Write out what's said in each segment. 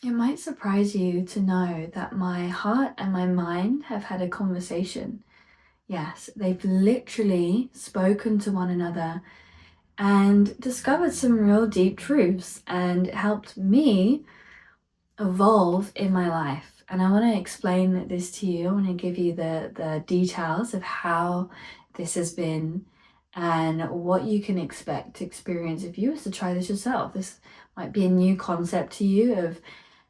It might surprise you to know that my heart and my mind have had a conversation. Yes, they've literally spoken to one another and discovered some real deep truths and helped me evolve in my life. And I want to explain this to you. I want to give you the details of how this has been and what you can expect to experience if you was to try this yourself. This might be a new concept to you of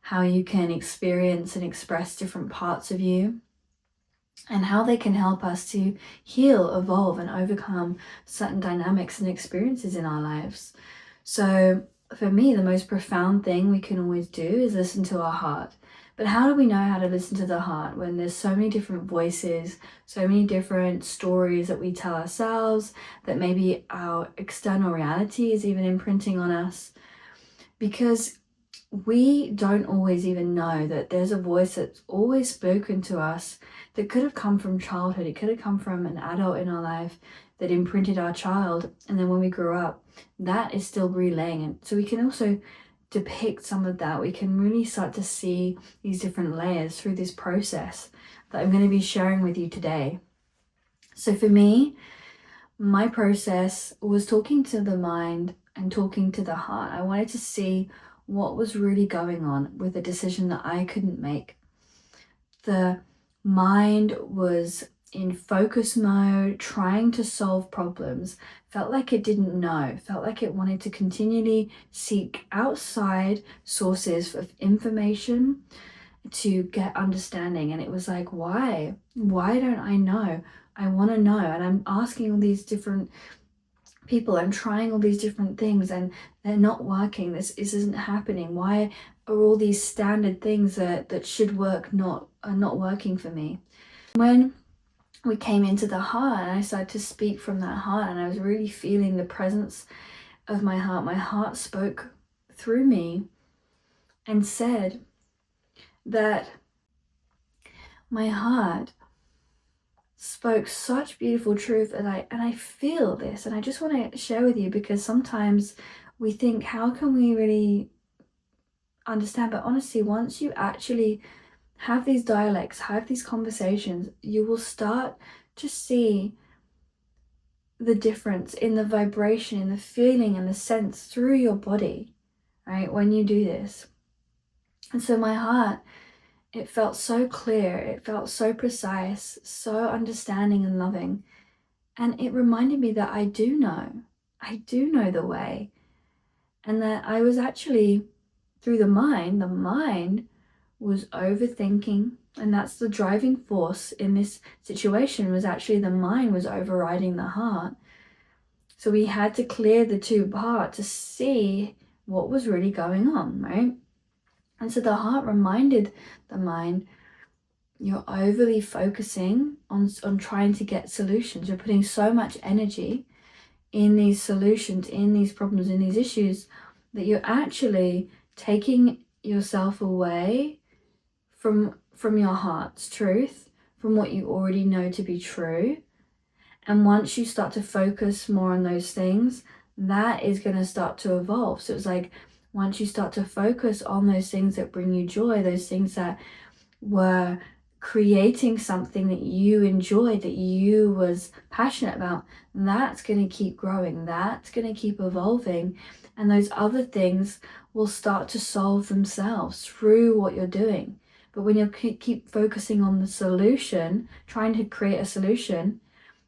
how you can experience and express different parts of you and how they can help us to heal, evolve, and overcome certain dynamics and experiences in our lives. So for me, the most profound thing we can always do is listen to our heart. But how do we know how to listen to the heart when there's so many different voices, so many different stories that we tell ourselves, that maybe our external reality is even imprinting on us? Because we don't always even know that there's a voice that's always spoken to us that could have come from childhood. It could have come from an adult in our life that imprinted our child. And then when we grew up, that is still relaying it. So we can also depict some of that. We can really start to see these different layers through this process that I'm going to be sharing with you today. So for me, my process was talking to the mind and talking to the heart. I wanted to see what was really going on with a decision that I couldn't make. The mind was in focus mode, trying to solve problems, felt like it didn't know, felt like it wanted to continually seek outside sources of information to get understanding. And it was like, why? Why don't I know? I want to know. And I'm asking all these different people, I'm trying all these different things and they're not working. This isn't happening. Why are all these standard things that should work are not working for me? When we came into the heart and I started to speak from that heart and I was really feeling the presence of my heart spoke through me and said that my heart spoke such beautiful truth, and I feel this, and I just want to share with you, because sometimes we think, how can we really understand? But honestly, once you actually have these dialects, have these conversations, you will start to see the difference in the vibration, in the feeling and the sense through your body, right, when you do this. And so my heart, it felt so clear, it felt so precise, so understanding and loving. And it reminded me that I do know the way. And that I was actually, through the mind was overthinking. And that's the driving force in this situation, was actually the mind was overriding the heart. So we had to clear the two parts to see what was really going on, right? And so the heart reminded the mind, you're overly focusing on trying to get solutions. You're putting so much energy in these solutions, in these problems, in these issues, that you're actually taking yourself away from your heart's truth, from what you already know to be true. And once you start to focus more on those things, that is going to start to evolve. So it's like, once you start to focus on those things that bring you joy, those things that were creating something that you enjoyed, that you was passionate about, that's going to keep growing, that's going to keep evolving, and those other things will start to solve themselves through what you're doing. But when you keep focusing on the solution, trying to create a solution,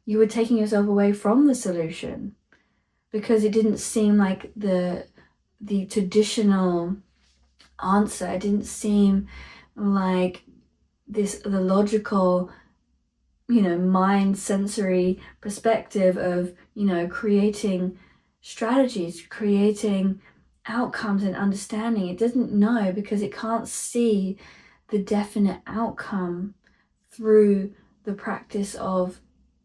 you were taking yourself away from the solution, because it didn't seem like the traditional answer. It didn't seem like the logical, mind sensory perspective of, creating strategies, creating outcomes and understanding. It doesn't know, because it can't see the definite outcome through the practice of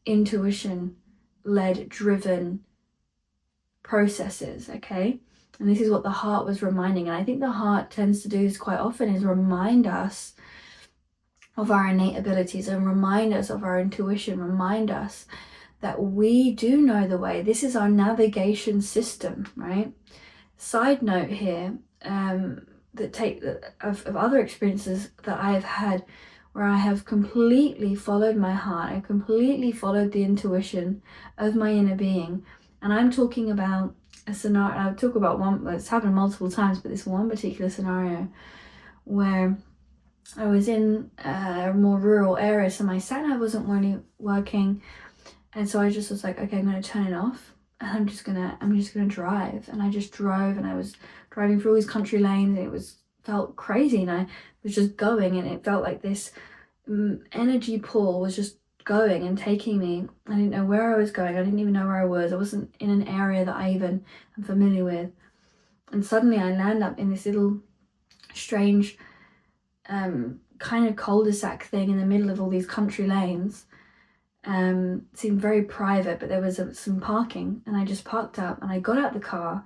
intuition led, driven processes. Okay. And this is what the heart was reminding. And I think the heart tends to do this quite often, is remind us of our innate abilities and remind us of our intuition, remind us that we do know the way. This is our navigation system, right? Side note here, of other experiences that I have had where I have completely followed my heart. I completely followed the intuition of my inner being. And I'm talking about a scenario, I'll talk about one that's happened multiple times, but this one particular scenario where I was in a more rural area, so my sat nav wasn't really working, and so I just was like, okay, I'm gonna turn it off, and I'm just gonna drive. And I just drove, and I was driving through all these country lanes, and felt crazy, and I was just going, and it felt like this energy pull was just going and taking me. I didn't know where I was going. I didn't even know where I was. I wasn't in an area that I even am familiar with. And suddenly I land up in this little strange kind of cul-de-sac thing in the middle of all these country lanes. Seemed very private, but there was some parking, and I just parked up, and I got out the car,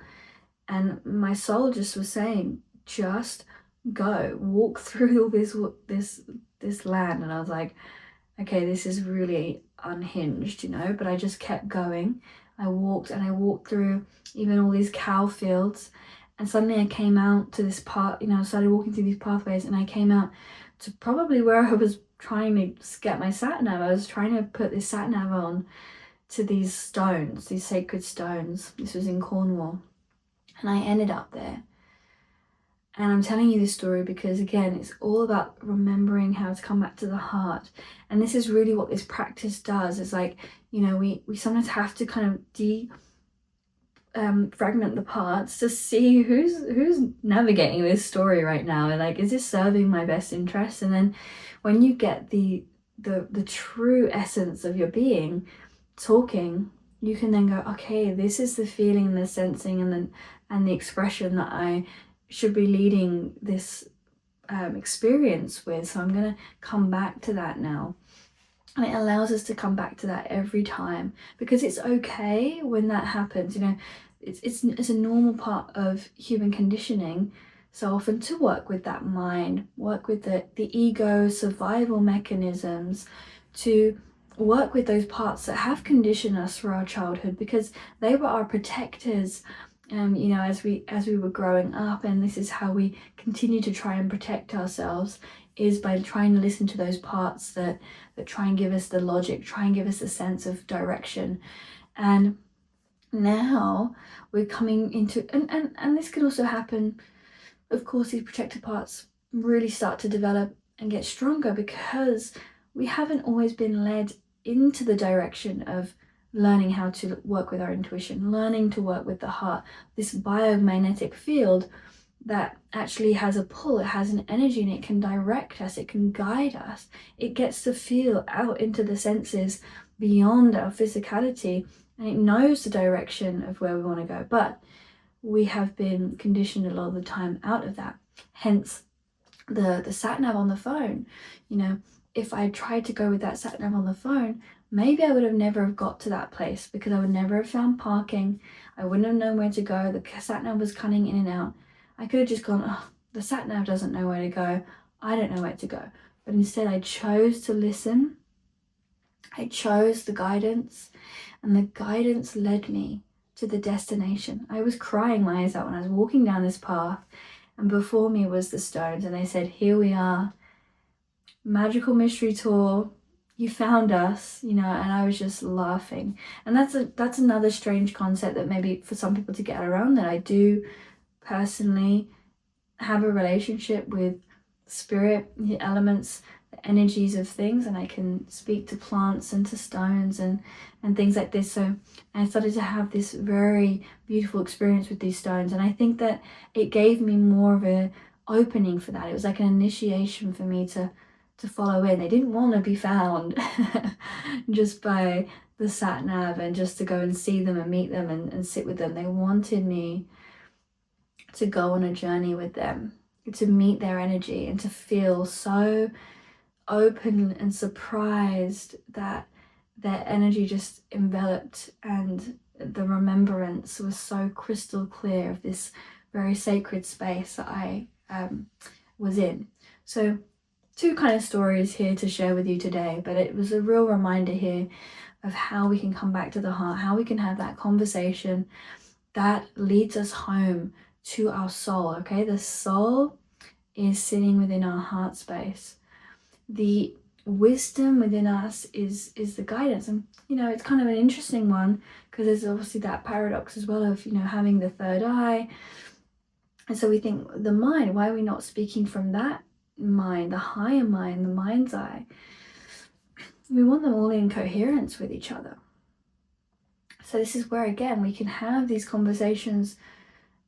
and my soul just was saying, just go, walk through all this land. And I was like, okay, this is really unhinged, but I just kept going. I walked through even all these cow fields, and suddenly I came out to this part, I started walking through these pathways, and I came out to probably where I was trying to get my sat nav. I was trying to put this sat nav on to these stones, these sacred stones. This was in Cornwall, and I ended up there. And I'm telling you this story because, again, it's all about remembering how to come back to the heart. And this is really what this practice does. It's like, we sometimes have to kind of fragment the parts to see who's navigating this story right now, and like, is this serving my best interest? And then when you get the true essence of your being talking, you can then go, okay, this is the feeling, the sensing, and the expression that I should be leading this experience with. So I'm going to come back to that now. And it allows us to come back to that every time, because it's okay when that happens. It's a normal part of human conditioning so often to work with that mind, work with the ego survival mechanisms, to work with those parts that have conditioned us through our childhood, because they were our protectors, as we were growing up. And this is how we continue to try and protect ourselves, is by trying to listen to those parts that try and give us the logic, try and give us a sense of direction. And now we're coming into, and this can also happen, of course, these protective parts really start to develop and get stronger because we haven't always been led into the direction of learning how to work with our intuition, learning to work with the heart, this biomagnetic field that actually has a pull, it has an energy, and it can direct us, it can guide us. It gets to feel out into the senses beyond our physicality, and it knows the direction of where we want to go. But we have been conditioned a lot of the time out of that. Hence the sat nav on the phone. If I tried to go with that sat nav on the phone, maybe I would have never have got to that place, because I would never have found parking. I wouldn't have known where to go. The sat nav was cutting in and out. I could have just gone, oh, the sat nav doesn't know where to go. I don't know where to go. But instead I chose to listen. I chose the guidance, and the guidance led me to the destination. I was crying my eyes out when I was walking down this path, and before me was the stones, and they said, here we are, magical mystery tour, you found us, and I was just laughing. And that's another strange concept that maybe for some people to get around, that I do personally have a relationship with spirit, the elements, the energies of things, and I can speak to plants and to stones and things like this. So I started to have this very beautiful experience with these stones, and I think that it gave me more of a opening for that. It was like an initiation for me to follow in. They didn't want to be found just by the sat nav and just to go and see them and meet them and sit with them. They wanted me to go on a journey with them, to meet their energy, and to feel so open and surprised that their energy just enveloped, and the remembrance was so crystal clear of this very sacred space that I was in. So 2 kind of stories here to share with you today, but it was a real reminder here of how we can come back to the heart, how we can have that conversation that leads us home to our soul, okay? The soul is sitting within our heart space. The wisdom within us is the guidance. And it's kind of an interesting one, because there's obviously that paradox as well of having the third eye. And so we think the mind, why are we not speaking from that mind, the higher mind, the mind's eye? We want them all in coherence with each other. So this is where, again, we can have these conversations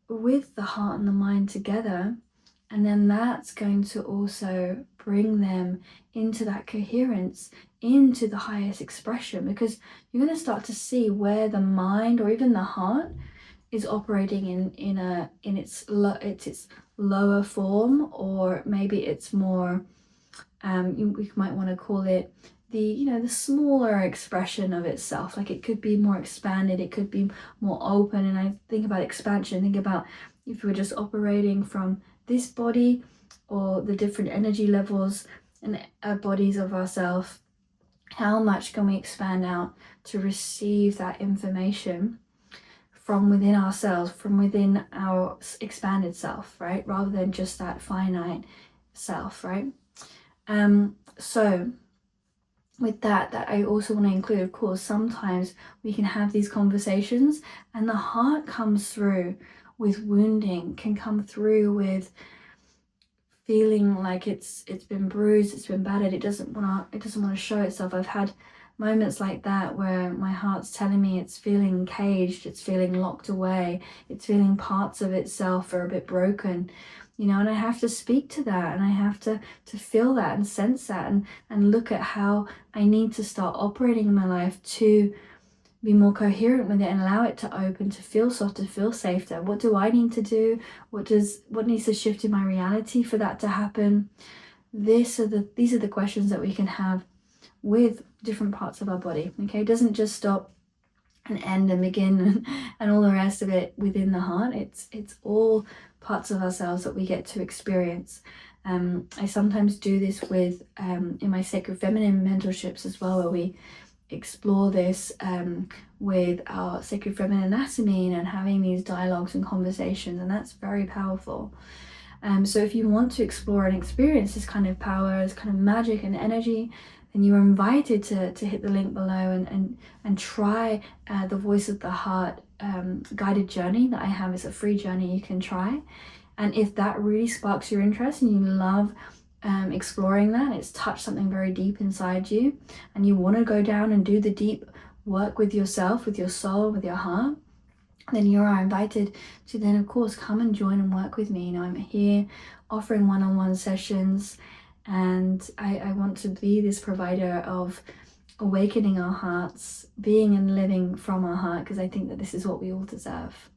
with the heart and the mind together, and then that's going to also bring them into that coherence, into the highest expression, because you're going to start to see where the mind or even the heart is operating in its lower form, or maybe it's more we might want to call it the smaller expression of itself. Like, it could be more expanded, it could be more open. And I think about expansion, think about if we're just operating from this body, or the different energy levels and bodies of ourselves, how much can we expand out to receive that information from within ourselves, from within our expanded self, right? Rather than just that finite self, right? So with that I also want to include, of course, sometimes we can have these conversations and the heart comes through with wounding, can come through with feeling like it's been bruised, it's been battered, it doesn't want to show itself. I've had moments like that where my heart's telling me it's feeling caged, it's feeling locked away, it's feeling parts of itself are a bit broken, and I have to speak to that, and I have to feel that and sense that, and look at how I need to start operating in my life to be more coherent with it and allow it to open, to feel soft, to feel safer. What do I need to do? What needs to shift in my reality for that to happen? These are the questions that we can have with different parts of our body. Okay, it doesn't just stop and end and begin and all the rest of it within the heart. It's all parts of ourselves that we get to experience. I sometimes do this with in my Sacred Feminine mentorships as well, where we explore this with our Sacred Feminine anatomy and having these dialogues and conversations, and that's very powerful. So if you want to explore and experience this kind of power, this kind of magic and energy, then you are invited to hit the link below and try the Voice of the Heart guided journey that I have. Is a free journey you can try. And if that really sparks your interest and you love exploring that, it's touched something very deep inside you, and you want to go down and do the deep work with yourself, with your soul, with your heart, then you are invited to then, of course, come and join and work with me. I'm here offering one-on-one sessions, and I want to be this provider of awakening our hearts, being and living from our heart, because I think that this is what we all deserve.